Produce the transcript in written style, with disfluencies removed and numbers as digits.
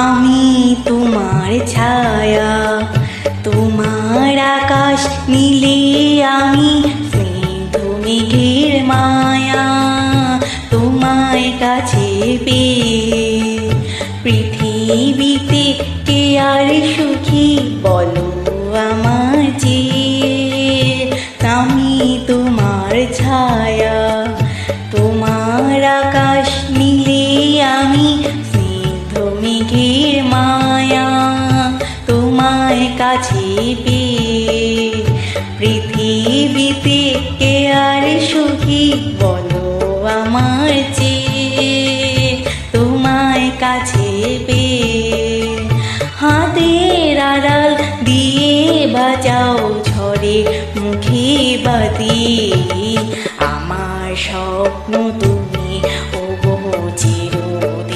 আমি তোমার ছায়া, তোমার আকাশ নীলে আমি স্নিগ্ধ মেঘের মায়া। তোমায় কাছে পেয়ে পৃথিবীতে কে আর সুখী বলো আমার চেয়ে। আমি তোমার ছায়া, তোমার আকাশ নীলে আমি স্নিগ্ধ মেঘের মায়া। তোমায় কাছে পেয়ে পৃথিবীতে কে আর সুখী বলো আমার চেয়ে। তোমায় কাছে পেয়ে হাতের আড়াল দিয়ে বাজাও ঝরে মুখে বাতি। আমার স্বপ্ন তুমি ওগো চিরদিন।